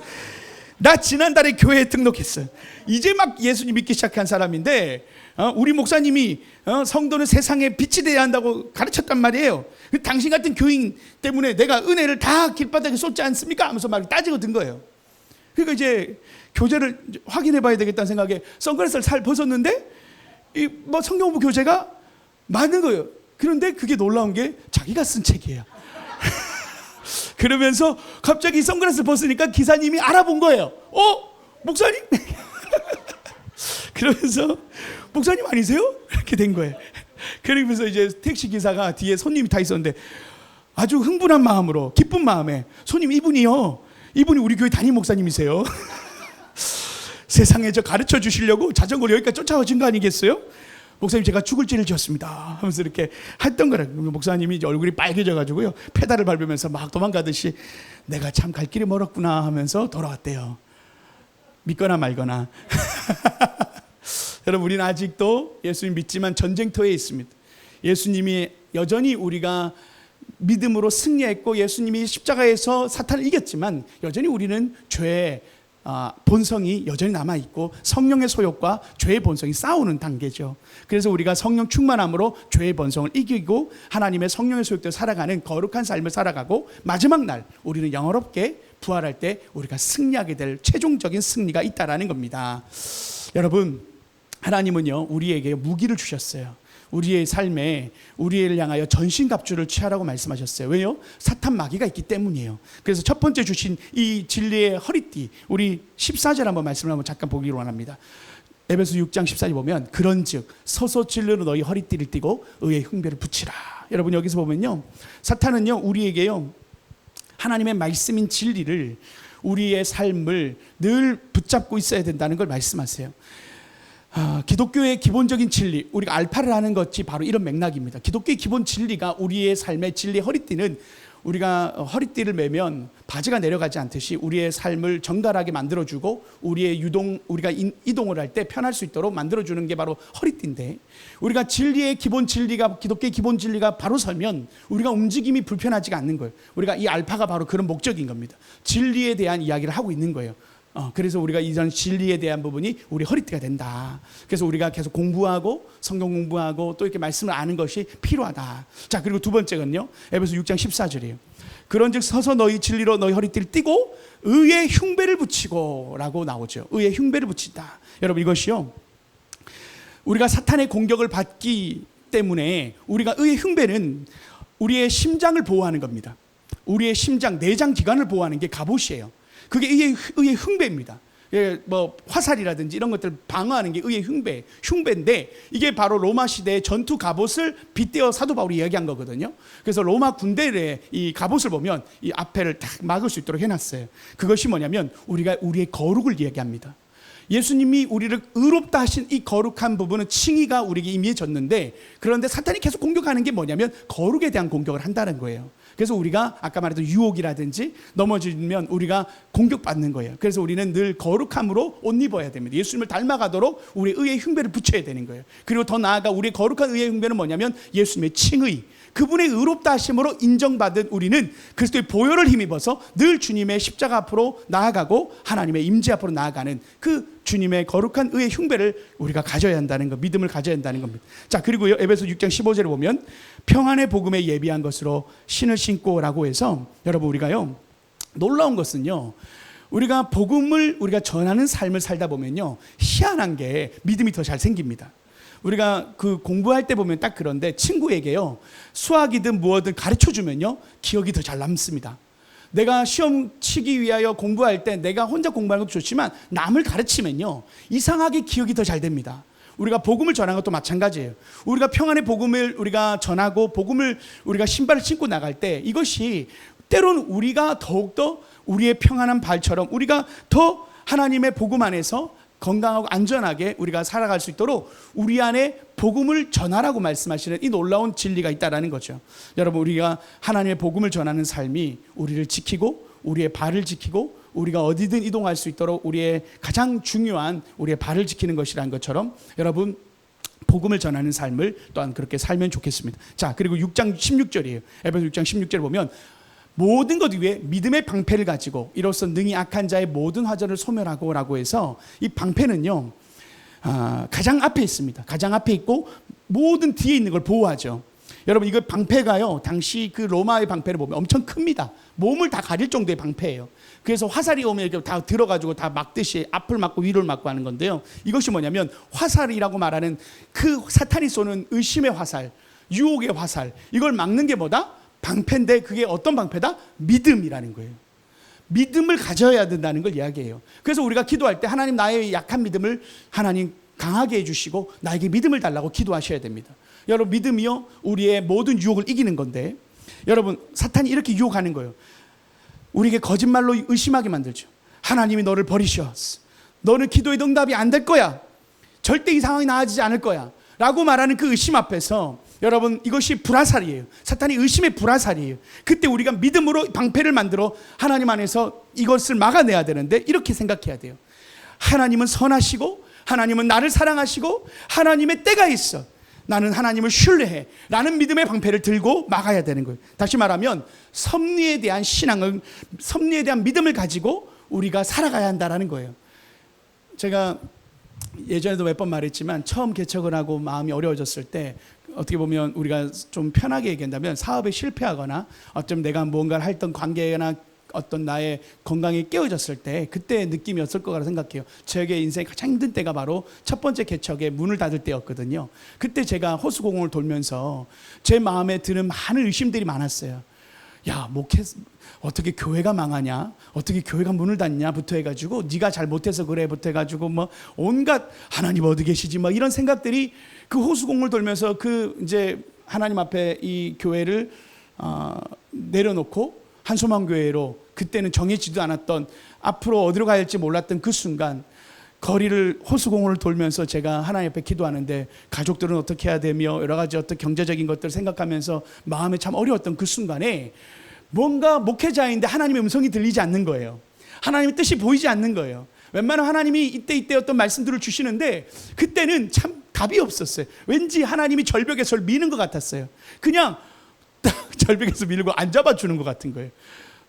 나 지난달에 교회에 등록했어. 이제 막 예수님 믿기 시작한 사람인데 우리 목사님이 성도는 세상에 빛이 되어야 한다고 가르쳤단 말이에요. 당신 같은 교인 때문에 내가 은혜를 다 길바닥에 쏟지 않습니까? 하면서 막 따지고 든 거예요. 그러니까 이제 교재를 확인해 봐야 되겠다는 생각에 선글라스를 살 벗었는데 이 뭐 성경 공부 교재가 맞는 거예요. 그런데 그게 놀라운 게 자기가 쓴 책이에요. 그러면서 갑자기 선글라스를 벗으니까 기사님이 알아본 거예요. 목사님? 그러면서 목사님 아니세요? 이렇게 된 거예요. 그러면서 이제 택시 기사가 뒤에 손님이 다 있었는데 아주 흥분한 마음으로, 기쁜 마음에 손님 이분이 우리 교회 담임 목사님이세요. 세상에 저 가르쳐 주시려고 자전거를 여기까지 쫓아오신 거 아니겠어요? 목사님 제가 죽을 죄를 지었습니다 하면서 이렇게 했던 거라. 목사님이 이제 얼굴이 빨개져 가지고요 페달을 밟으면서 막 도망가듯이 내가 참 갈 길이 멀었구나 하면서 돌아왔대요. 믿거나 말거나. 여러분 우리는 아직도 예수님 믿지만 전쟁터에 있습니다. 예수님이 여전히 우리가 믿음으로 승리했고 예수님이 십자가에서 사탄을 이겼지만 여전히 우리는 죄의 본성이 여전히 남아있고 성령의 소욕과 죄의 본성이 싸우는 단계죠. 그래서 우리가 성령 충만함으로 죄의 본성을 이기고 하나님의 성령의 소욕대로 살아가는 거룩한 삶을 살아가고 마지막 날 우리는 영원롭게 부활할 때 우리가 승리하게 될 최종적인 승리가 있다라는 겁니다. 여러분 하나님은요 우리에게 무기를 주셨어요. 우리의 삶에 우리를 향하여 전신갑주를 취하라고 말씀하셨어요. 왜요? 사탄 마귀가 있기 때문이에요. 그래서 첫 번째 주신 이 진리의 허리띠, 우리 14절 한번 말씀을 한번 잠깐 보기를 원합니다. 에베소 6장 14절 보면 그런즉 서서 진리로 너희 허리띠를 띠고 의의 흉배를 붙이라. 여러분 여기서 보면요 사탄은요 우리에게요 하나님의 말씀인 진리를, 우리의 삶을 늘 붙잡고 있어야 된다는 걸 말씀하세요. 기독교의 기본적인 진리, 우리가 알파를 하는 것이 바로 이런 맥락입니다. 기독교의 기본 진리가 우리의 삶의 진리 허리띠는 우리가 허리띠를 매면 바지가 내려가지 않듯이 우리의 삶을 정갈하게 만들어주고 우리가 이동을 할 때 편할 수 있도록 만들어주는 게 바로 허리띠인데 우리가 진리의 기본 진리가 기독교의 기본 진리가 바로 서면 우리가 움직임이 불편하지가 않는 거예요. 우리가 이 알파가 바로 그런 목적인 겁니다. 진리에 대한 이야기를 하고 있는 거예요. 그래서 우리가 이런 진리에 대한 부분이 우리 허리띠가 된다. 그래서 우리가 계속 공부하고 성경 공부하고 또 이렇게 말씀을 아는 것이 필요하다. 자, 그리고 두 번째는요 에베소 6장 14절이에요. 그런즉 서서 너희 진리로 너희 허리띠를 띠고 의의 흉배를 붙이고 라고 나오죠. 의의 흉배를 붙인다. 여러분 이것이요 우리가 사탄의 공격을 받기 때문에 우리가 의의 흉배는 우리의 심장을 보호하는 겁니다. 우리의 심장, 내장 기관을 보호하는 게 갑옷이에요. 그게 의의 흉배입니다. 뭐 화살이라든지 이런 것들 방어하는 게 의의 흉배인데 이게 바로 로마 시대의 전투 갑옷을 빗대어 사도 바울이 이야기한 거거든요. 그래서 로마 군대의 이 갑옷을 보면 이 앞에를 딱 막을 수 있도록 해놨어요. 그것이 뭐냐면 우리의 거룩을 이야기합니다. 예수님이 우리를 의롭다 하신 이 거룩한 부분은 칭의가 우리에게 임해졌는데 그런데 사탄이 계속 공격하는 게 뭐냐면 거룩에 대한 공격을 한다는 거예요. 그래서 우리가 아까 말했던 유혹이라든지 넘어지면 우리가 공격받는 거예요. 그래서 우리는 늘 거룩함으로 옷 입어야 됩니다. 예수님을 닮아가도록 우리의 의의 흉배를 붙여야 되는 거예요. 그리고 더 나아가 우리의 거룩한 의의 흉배는 뭐냐면 예수님의 칭의, 그분의 의롭다 하심으로 인정받은 우리는 그리스도의 보혈을 힘입어서 늘 주님의 십자가 앞으로 나아가고 하나님의 임재 앞으로 나아가는 그 주님의 거룩한 의의 흉배를 우리가 가져야 한다는 것, 믿음을 가져야 한다는 겁니다. 자, 그리고요, 에베소 6장 15절에 보면 평안의 복음에 예비한 것으로 신을 신고라고 해서, 여러분 우리가요, 놀라운 것은요, 우리가 복음을 우리가 전하는 삶을 살다 보면요, 희한한 게 믿음이 더 잘 생깁니다. 우리가 그 공부할 때 보면 딱 그런데 친구에게요, 수학이든 무엇든 가르쳐 주면요, 기억이 더 잘 남습니다. 내가 시험 치기 위하여 공부할 때 내가 혼자 공부하는 것도 좋지만 남을 가르치면요, 이상하게 기억이 더 잘 됩니다. 우리가 복음을 전하는 것도 마찬가지예요. 우리가 평안의 복음을 우리가 전하고 복음을 우리가 신발을 신고 나갈 때 이것이 때로는 우리가 더욱더 우리의 평안한 발처럼 우리가 더 하나님의 복음 안에서 건강하고 안전하게 우리가 살아갈 수 있도록 우리 안에 복음을 전하라고 말씀하시는 이 놀라운 진리가 있다는 거죠. 여러분, 우리가 하나님의 복음을 전하는 삶이 우리를 지키고 우리의 발을 지키고 우리가 어디든 이동할 수 있도록 우리의 가장 중요한 우리의 발을 지키는 것이라는 것처럼 여러분, 복음을 전하는 삶을 또한 그렇게 살면 좋겠습니다. 자, 그리고 6장 16절이에요. 에베소 6장 16절을 보면 모든 것 위에 믿음의 방패를 가지고 이로써 능히 악한 자의 모든 화전을 소멸하고 라고 해서, 이 방패는요, 가장 앞에 있습니다. 가장 앞에 있고 모든 뒤에 있는 걸 보호하죠. 여러분, 이거 방패가요, 당시 그 로마의 방패를 보면 엄청 큽니다. 몸을 다 가릴 정도의 방패예요. 그래서 화살이 오면 이렇게 다 들어가지고 다 막듯이 앞을 막고 위를 막고 하는 건데요, 이것이 뭐냐면 화살이라고 말하는 그 사탄이 쏘는 의심의 화살, 유혹의 화살, 이걸 막는 게 뭐다? 방패인데 그게 어떤 방패다? 믿음이라는 거예요. 믿음을 가져야 된다는 걸 이야기해요. 그래서 우리가 기도할 때 하나님, 나의 약한 믿음을 하나님 강하게 해주시고 나에게 믿음을 달라고 기도하셔야 됩니다. 여러분, 믿음이요, 우리의 모든 유혹을 이기는 건데, 여러분, 사탄이 이렇게 유혹하는 거예요. 우리에게 거짓말로 의심하게 만들죠. 하나님이 너를 버리셨어. 너는 기도의 응답이 안 될 거야. 절대 이 상황이 나아지지 않을 거야 라고 말하는 그 의심 앞에서 여러분, 이것이 불화살이에요. 사탄이 의심의 불화살이에요. 그때 우리가 믿음으로 방패를 만들어 하나님 안에서 이것을 막아내야 되는데, 이렇게 생각해야 돼요. 하나님은 선하시고 하나님은 나를 사랑하시고 하나님의 때가 있어. 나는 하나님을 신뢰해 라는 믿음의 방패를 들고 막아야 되는 거예요. 다시 말하면 섭리에 대한 신앙을, 섭리에 대한 믿음을 가지고 우리가 살아가야 한다는 거예요. 제가 예전에도 몇 번 말했지만 처음 개척을 하고 마음이 어려워졌을 때, 어떻게 보면 우리가 좀 편하게 얘기한다면 사업에 실패하거나 어쩜 내가 뭔가를 했던 관계나 어떤 나의 건강이 깨어졌을 때 그때 느낌이었을 거라고 생각해요. 저에게 인생의 가장 힘든 때가 바로 첫 번째 개척에 문을 닫을 때였거든요. 그때 제가 호수공원을 돌면서 제 마음에 드는 많은 의심들이 많았어요. 야, 어떻게 교회가 망하냐, 어떻게 교회가 문을 닫냐부터 해가지고 네가 잘 못해서 그래부터 해가지고 뭐 온갖 하나님 어디 계시지 뭐 이런 생각들이 그 호수공을 돌면서 그 이제 하나님 앞에 이 교회를 내려놓고 한소망교회로, 그때는 정해지도 않았던 앞으로 어디로 가야 할지 몰랐던 그 순간 거리를 호수공원을 돌면서 제가 하나님 앞에 기도하는데 가족들은 어떻게 해야 되며 여러 가지 어떤 경제적인 것들을 생각하면서 마음에 참 어려웠던 그 순간에 뭔가 목회자인데 하나님의 음성이 들리지 않는 거예요. 하나님의 뜻이 보이지 않는 거예요. 웬만하면 하나님이 이때 어떤 말씀들을 주시는데 그때는 참 답이 없었어요. 왠지 하나님이 절벽에서 미는 것 같았어요. 그냥 절벽에서 밀고 안 잡아주는 것 같은 거예요.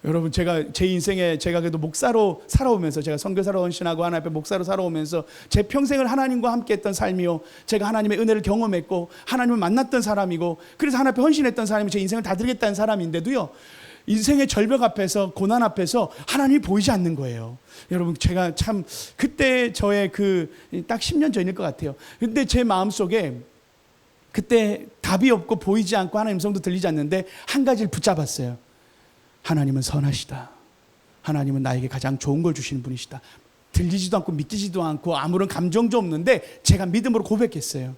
여러분, 제가 제 인생에 제가 그래도 목사로 살아오면서, 제가 선교사로 헌신하고 하나님 앞에 목사로 살아오면서 제 평생을 하나님과 함께 했던 삶이요, 제가 하나님의 은혜를 경험했고 하나님을 만났던 사람이고, 그래서 하나님 앞에 헌신했던 사람이 제 인생을 다 드리겠다는 사람인데도요, 인생의 절벽 앞에서, 고난 앞에서 하나님이 보이지 않는 거예요. 여러분, 제가 참 그때 저의 딱 10년 전일 것 같아요. 근데 제 마음속에 그때 답이 없고 보이지 않고 하나님 음성도 들리지 않는데 한 가지를 붙잡았어요. 하나님은 선하시다. 하나님은 나에게 가장 좋은 걸 주시는 분이시다. 들리지도 않고 믿기지도 않고 아무런 감정도 없는데 제가 믿음으로 고백했어요.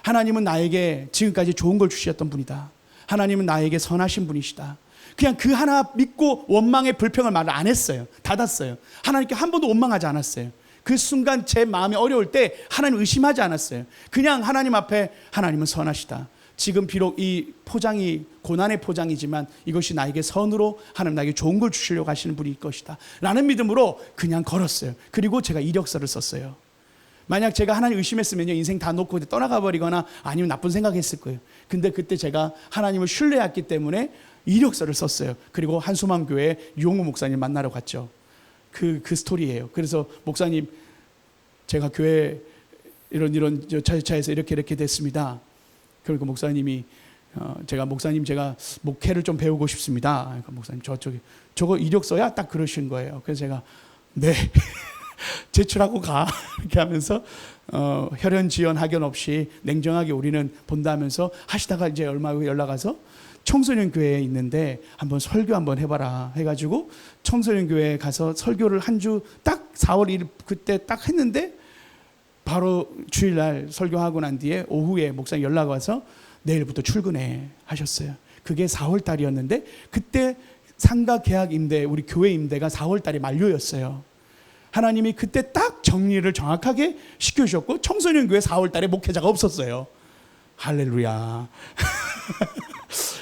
하나님은 나에게 지금까지 좋은 걸 주셨던 분이다. 하나님은 나에게 선하신 분이시다. 그냥 그 하나 믿고 원망의 불평을 말을 안 했어요. 닫았어요. 하나님께 한 번도 원망하지 않았어요. 그 순간 제 마음이 어려울 때 하나님 의심하지 않았어요. 그냥 하나님 앞에 하나님은 선하시다. 지금 비록 이 포장이 고난의 포장이지만 이것이 나에게 선으로 하나님 나에게 좋은 걸 주시려고 하시는 분일 것이다 라는 믿음으로 그냥 걸었어요. 그리고 제가 이력서를 썼어요. 만약 제가 하나님 의심했으면요, 인생 다 놓고 떠나가 버리거나 아니면 나쁜 생각했을 거예요. 근데 그때 제가 하나님을 신뢰했기 때문에 이력서를 썼어요. 그리고 한수만 교회 유홍우 목사님 만나러 갔죠. 그 스토리예요. 그래서 목사님, 제가 교회 이런 차에서 이렇게 됐습니다. 그리고 목사님이 제가 목회를 좀 배우고 싶습니다. 그러니까 목사님, 저거 이력서야? 딱 그러신 거예요. 그래서 제가 네 제출하고 가 이렇게 하면서 혈연 지연 학연 없이 냉정하게 우리는 본다면서 하시다가 이제 얼마 후에 연락 와서 청소년 교회에 있는데 한번 설교 한번 해봐라 해가지고 청소년 교회에 가서 설교를 한 주 딱 4월 1일 그때 딱 했는데 바로 주일날 설교하고 난 뒤에 오후에 목사님 연락 와서 내일부터 출근해 하셨어요. 그게 4월 달이었는데 그때 상가 계약 임대, 우리 교회 임대가 4월 달이 만료였어요. 하나님이 그때 딱 정리를 정확하게 시켜주셨고 청소년 교회 4월 달에 목회자가 없었어요. 할렐루야.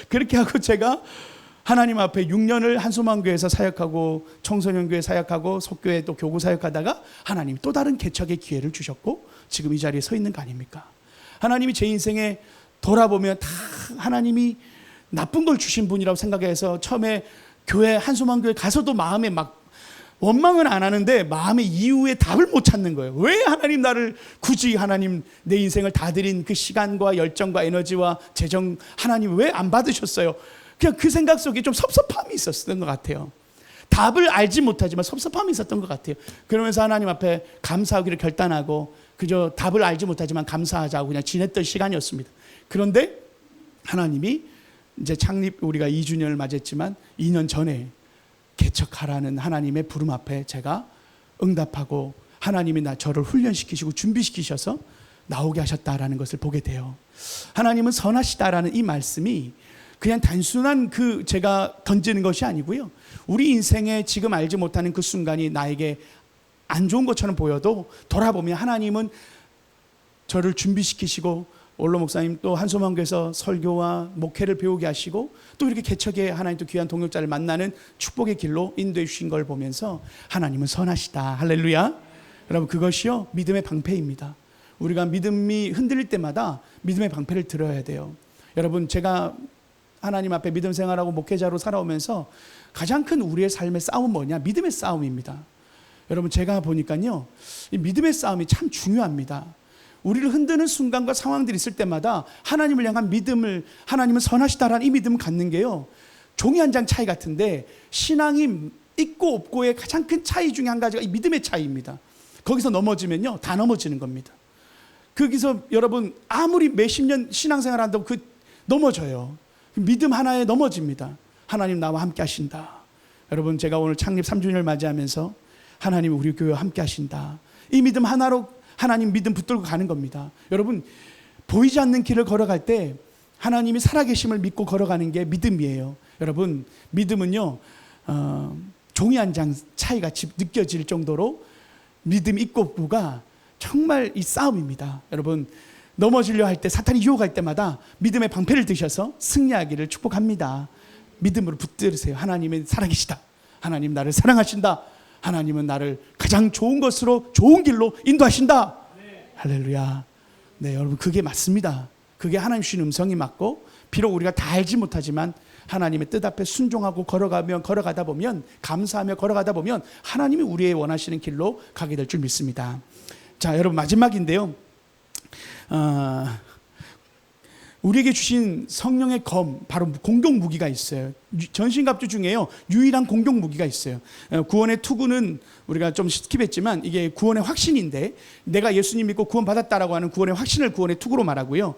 그렇게 하고 제가 하나님 앞에 6년을 한소망교회에서 사역하고 청소년교회 사역하고 속교회 또 교구 사역하다가 하나님 또 다른 개척의 기회를 주셨고 지금 이 자리에 서 있는 거 아닙니까? 하나님이 제 인생에 돌아보면 다 하나님이 나쁜 걸 주신 분이라고 생각해서 처음에 교회 한소망교회 가서도 마음에 막 원망은 안 하는데 마음의 이유에 답을 못 찾는 거예요. 왜 하나님 나를 굳이 하나님 내 인생을 다 드린 그 시간과 열정과 에너지와 재정 하나님 왜 안 받으셨어요? 그냥 그 생각 속에 좀 섭섭함이 있었던 것 같아요. 답을 알지 못하지만 섭섭함이 있었던 것 같아요. 그러면서 하나님 앞에 감사하기를 결단하고 그저 답을 알지 못하지만 감사하자고 그냥 지냈던 시간이었습니다. 그런데 하나님이 이제 창립 우리가 2주년을 맞았지만 2년 전에 개척하라는 하나님의 부름 앞에 제가 응답하고 하나님이 저를 훈련시키시고 준비시키셔서 나오게 하셨다라는 것을 보게 돼요. 하나님은 선하시다라는 이 말씀이 그냥 단순한 제가 던지는 것이 아니고요. 우리 인생에 지금 알지 못하는 그 순간이 나에게 안 좋은 것처럼 보여도 돌아보면 하나님은 저를 준비시키시고 올로 목사님 또 한소망교에서 설교와 목회를 배우게 하시고 또 이렇게 개척에 하나님 또 귀한 동역자를 만나는 축복의 길로 인도해 주신 걸 보면서 하나님은 선하시다. 할렐루야. 여러분 그것이요 믿음의 방패입니다. 우리가 믿음이 흔들릴 때마다 믿음의 방패를 들어야 돼요. 여러분 제가 하나님 앞에 믿음 생활하고 목회자로 살아오면서 가장 큰 우리의 삶의 싸움은 뭐냐? 믿음의 싸움입니다. 여러분 제가 보니까요 이 믿음의 싸움이 참 중요합니다. 우리를 흔드는 순간과 상황들이 있을 때마다 하나님을 향한 믿음을, 하나님은 선하시다라는 이 믿음을 갖는 게요 종이 한 장 차이 같은데 신앙이 있고 없고의 가장 큰 차이 중에 한 가지가 이 믿음의 차이입니다. 거기서 넘어지면요 다 넘어지는 겁니다. 거기서 여러분 아무리 몇십 년 신앙생활 한다고 넘어져요. 믿음 하나에 넘어집니다. 하나님 나와 함께 하신다. 여러분 제가 오늘 창립 3주년을 맞이하면서 하나님 우리 교회와 함께 하신다. 이 믿음 하나로 하나님 믿음 붙들고 가는 겁니다. 여러분 보이지 않는 길을 걸어갈 때 하나님이 살아계심을 믿고 걸어가는 게 믿음이에요. 여러분 믿음은요 종이 한 장 차이같이 느껴질 정도로 믿음 있고 없고가 정말 이 싸움입니다. 여러분 넘어지려 할 때 사탄이 유혹할 때마다 믿음의 방패를 드셔서 승리하기를 축복합니다. 믿음으로 붙들으세요. 하나님은 살아계시다. 하나님 나를 사랑하신다. 하나님은 나를 가장 좋은 것으로 좋은 길로 인도하신다. 네. 할렐루야. 네 여러분 그게 맞습니다. 그게 하나님 주신 음성이 맞고 비록 우리가 다 알지 못하지만 하나님의 뜻 앞에 순종하고 걸어가다 보면 감사하며 걸어가다 보면 하나님이 우리의 원하시는 길로 가게 될 줄 믿습니다. 자 여러분 마지막인데요. 우리에게 주신 성령의 검 바로 공격 무기가 있어요. 전신갑주 중에요 유일한 공격 무기가 있어요. 구원의 투구는 우리가 좀 스킵했지만 이게 구원의 확신인데 내가 예수님 믿고 구원 받았다라고 하는 구원의 확신을 구원의 투구로 말하고요.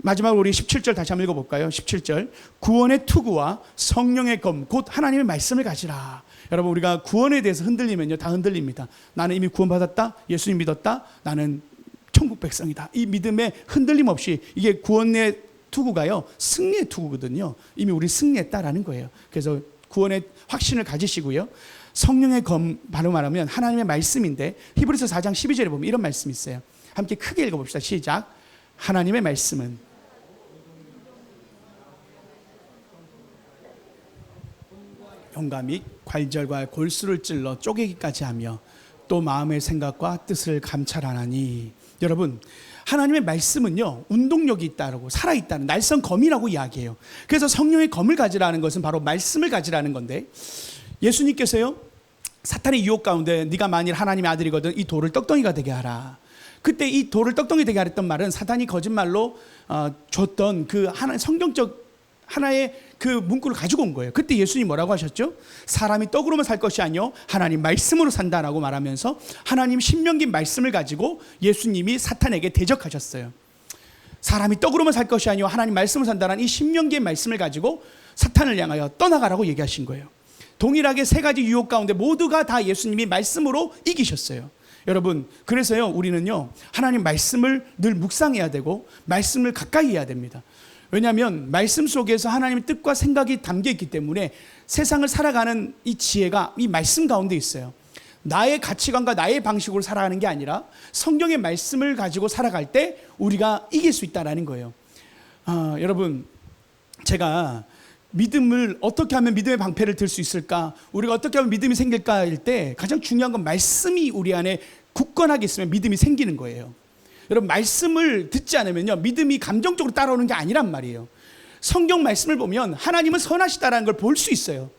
마지막으로 우리 17절 다시 한번 읽어볼까요? 17절 구원의 투구와 성령의 검 곧 하나님의 말씀을 가지라. 여러분 우리가 구원에 대해서 흔들리면요 다 흔들립니다. 나는 이미 구원 받았다. 예수님 믿었다. 나는 천국 백성이다. 이 믿음에 흔들림 없이 이게 구원의 투구가요 승리의 투구거든요. 이미 우리 승리했다라는 거예요. 그래서 구원의 확신을 가지시고요. 성령의 검 바로 말하면 하나님의 말씀인데 히브리서 4장 12절에 보면 이런 말씀이 있어요. 함께 크게 읽어봅시다. 시작. 하나님의 말씀은 용과 및 관절과 골수를 찔러 쪼개기까지 하며 또 마음의 생각과 뜻을 감찰하나니. 여러분, 하나님의 말씀은요, 운동력이 있다고, 살아있다는 날선 검이라고 이야기해요. 그래서 성령의 검을 가지라는 것은 바로 말씀을 가지라는 건데, 예수님께서요, 사탄의 유혹 가운데 네가 만일 하나님의 아들이거든 이 돌을 떡덩이가 되게 하라. 그때 이 돌을 떡덩이 되게 하랬던 말은 사탄이 거짓말로 줬던 그 하나 성경적 하나의 그 문구를 가지고 온 거예요. 그때 예수님이 뭐라고 하셨죠? 사람이 떡으로만 살 것이 아니요 하나님 말씀으로 산다라고 말하면서 하나님 신명기 말씀을 가지고 예수님이 사탄에게 대적하셨어요. 사람이 떡으로만 살 것이 아니요 하나님 말씀으로 산다라는 이 신명기의 말씀을 가지고 사탄을 향하여 떠나가라고 얘기하신 거예요. 동일하게 세 가지 유혹 가운데 모두가 다 예수님이 말씀으로 이기셨어요. 여러분, 그래서요 우리는요 하나님 말씀을 늘 묵상해야 되고 말씀을 가까이 해야 됩니다. 왜냐하면 말씀 속에서 하나님의 뜻과 생각이 담겨 있기 때문에 세상을 살아가는 이 지혜가 이 말씀 가운데 있어요. 나의 가치관과 나의 방식으로 살아가는 게 아니라 성경의 말씀을 가지고 살아갈 때 우리가 이길 수 있다는 거예요. 여러분, 제가 믿음을 어떻게 하면 믿음의 방패를 들 수 있을까, 우리가 어떻게 하면 믿음이 생길까 할 때 가장 중요한 건 말씀이 우리 안에 굳건하게 있으면 믿음이 생기는 거예요. 여러분, 말씀을 듣지 않으면요 믿음이 감정적으로 따라오는 게 아니란 말이에요. 성경 말씀을 보면 하나님은 선하시다라는 걸 볼 수 있어요.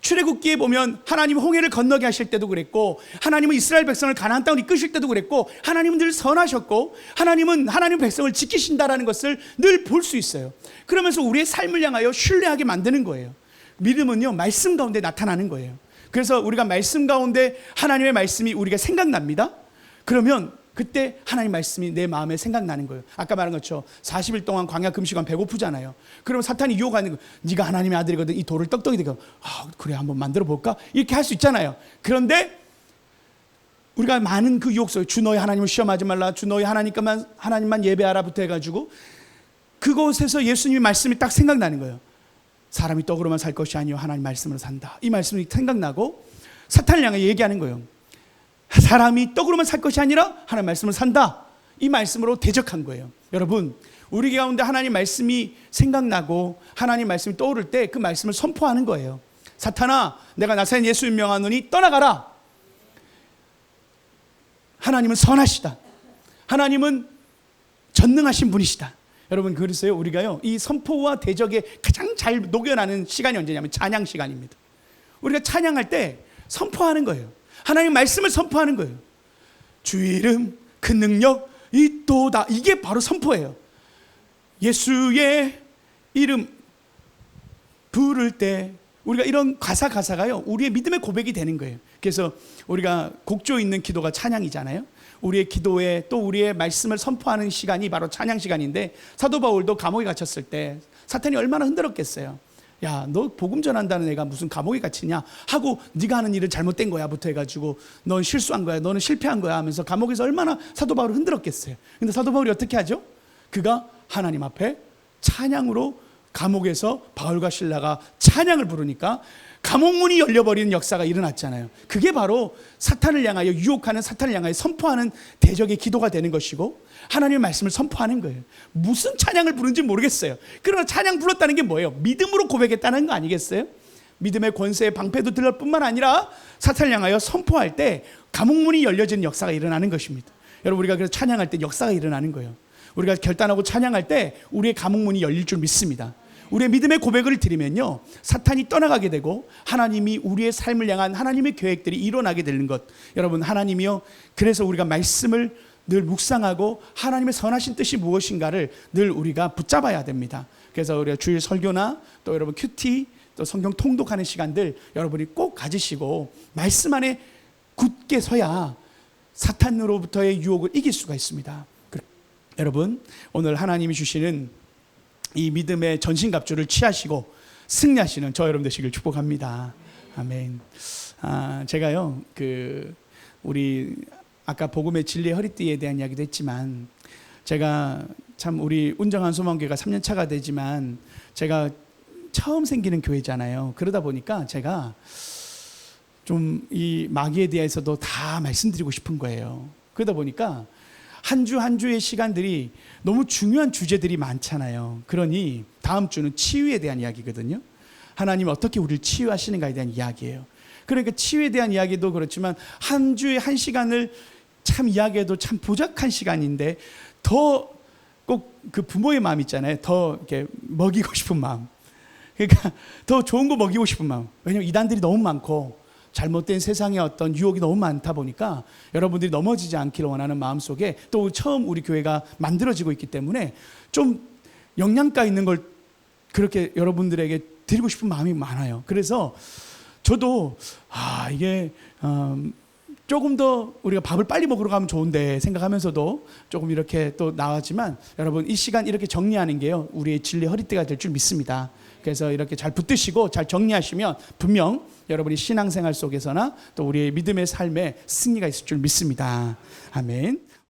출애굽기에 보면 하나님은 홍해를 건너게 하실 때도 그랬고, 하나님은 이스라엘 백성을 가나안 땅으로 이끄실 때도 그랬고, 하나님은 늘 선하셨고, 하나님은 하나님 백성을 지키신다라는 것을 늘 볼 수 있어요. 그러면서 우리의 삶을 향하여 신뢰하게 만드는 거예요. 믿음은요 말씀 가운데 나타나는 거예요. 그래서 우리가 말씀 가운데 하나님의 말씀이 우리가 생각납니다. 그러면 그때 하나님 말씀이 내 마음에 생각나는 거예요. 아까 말한 것처럼 40일 동안 광야 금식한 배고프잖아요. 그러면 사탄이 유혹하는 거예요. 네가 하나님의 아들이거든 이 돌을 떡떡이 되게 그래 한번 만들어 볼까? 이렇게 할 수 있잖아요. 그런데 우리가 많은 그 유혹 속에 주 너희 하나님을 시험하지 말라, 주 너희 하나님만 예배하라부터 해가지고 그곳에서 예수님의 말씀이 딱 생각나는 거예요. 사람이 떡으로만 살 것이 아니요 하나님 말씀으로 산다. 이 말씀이 생각나고 사탄을 향해 얘기하는 거예요. 사람이 떡으로만 살 것이 아니라 하나님 말씀을 산다. 이 말씀으로 대적한 거예요. 여러분, 우리 가운데 하나님 말씀이 생각나고 하나님 말씀이 떠오를 때 그 말씀을 선포하는 거예요. 사탄아, 내가 나사렛 예수 명하노니 떠나가라. 하나님은 선하시다. 하나님은 전능하신 분이시다. 여러분, 그래서요 우리가요 이 선포와 대적에 가장 잘 녹여나는 시간이 언제냐면 찬양 시간입니다. 우리가 찬양할 때 선포하는 거예요. 하나님 말씀을 선포하는 거예요. 주 이름 그 능력 있도다. 이게 바로 선포예요. 예수의 이름 부를 때 우리가 이런 가사가요 우리의 믿음의 고백이 되는 거예요. 그래서 우리가 곡조 있는 기도가 찬양이잖아요. 우리의 기도에 또 우리의 말씀을 선포하는 시간이 바로 찬양 시간인데, 사도 바울도 감옥에 갇혔을 때 사탄이 얼마나 흔들었겠어요. 야, 너 복음 전한다는 애가 무슨 감옥에 갇히냐 하고 네가 하는 일은 잘못된 거야 부터 해가지고 넌 실수한 거야, 너는 실패한 거야 하면서 감옥에서 얼마나 사도 바울을 흔들었겠어요. 근데 사도 바울이 어떻게 하죠? 그가 하나님 앞에 찬양으로 감옥에서 바울과 실라가 찬양을 부르니까 감옥문이 열려버리는 역사가 일어났잖아요. 그게 바로 사탄을 향하여 유혹하는, 사탄을 향하여 선포하는 대적의 기도가 되는 것이고 하나님의 말씀을 선포하는 거예요. 무슨 찬양을 부른지 모르겠어요. 그러나 찬양 불렀다는 게 뭐예요? 믿음으로 고백했다는 거 아니겠어요? 믿음의 권세의 방패도 들을 뿐만 아니라 사탄을 향하여 선포할 때 감옥문이 열려지는 역사가 일어나는 것입니다. 여러분, 우리가 그래서 찬양할 때 역사가 일어나는 거예요. 우리가 결단하고 찬양할 때 우리의 감옥문이 열릴 줄 믿습니다. 우리의 믿음의 고백을 드리면요 사탄이 떠나가게 되고 하나님이 우리의 삶을 향한 하나님의 계획들이 일어나게 되는 것. 여러분, 하나님이요 그래서 우리가 말씀을 늘 묵상하고 하나님의 선하신 뜻이 무엇인가를 늘 우리가 붙잡아야 됩니다. 그래서 우리가 주일 설교나 또 여러분 큐티 또 성경 통독하는 시간들 여러분이 꼭 가지시고 말씀 안에 굳게 서야 사탄으로부터의 유혹을 이길 수가 있습니다. 여러분, 오늘 하나님이 주시는 이 믿음의 전신갑주를 취하시고 승리하시는 저 여러분 되시길 축복합니다. 아멘. 제가요 우리 아까 복음의 진리의 허리띠에 대한 이야기도 했지만, 제가 참 우리 운정한 소망교회가 3년 차가 되지만 제가 처음 생기는 교회잖아요. 그러다 보니까 제가 좀 이 마귀에 대해서도 다 말씀드리고 싶은 거예요. 그러다 보니까 한 주 한 주의 시간들이 너무 중요한 주제들이 많잖아요. 그러니 다음 주는 치유에 대한 이야기거든요. 하나님 어떻게 우리를 치유하시는가에 대한 이야기예요. 그러니까 치유에 대한 이야기도 그렇지만 한 주에 한 시간을 참 이야기해도 참 부족한 시간인데 더 꼭 그 부모의 마음 있잖아요. 더 이렇게 먹이고 싶은 마음. 그러니까 더 좋은 거 먹이고 싶은 마음. 왜냐하면 이단들이 너무 많고 잘못된 세상의 어떤 유혹이 너무 많다 보니까 여러분들이 넘어지지 않기를 원하는 마음 속에 또 처음 우리 교회가 만들어지고 있기 때문에 좀 영양가 있는 걸 그렇게 여러분들에게 드리고 싶은 마음이 많아요. 그래서 저도 이게 조금 더 우리가 밥을 빨리 먹으러 가면 좋은데 생각하면서도 조금 이렇게 또 나왔지만 여러분 이 시간 이렇게 정리하는 게요 우리의 진리 허리띠가 될 줄 믿습니다. 그래서 이렇게 잘 붙드시고 잘 정리하시면 분명 여러분이 신앙생활 속에서나 또 우리의 믿음의 삶에 승리가 있을 줄 믿습니다. 아멘.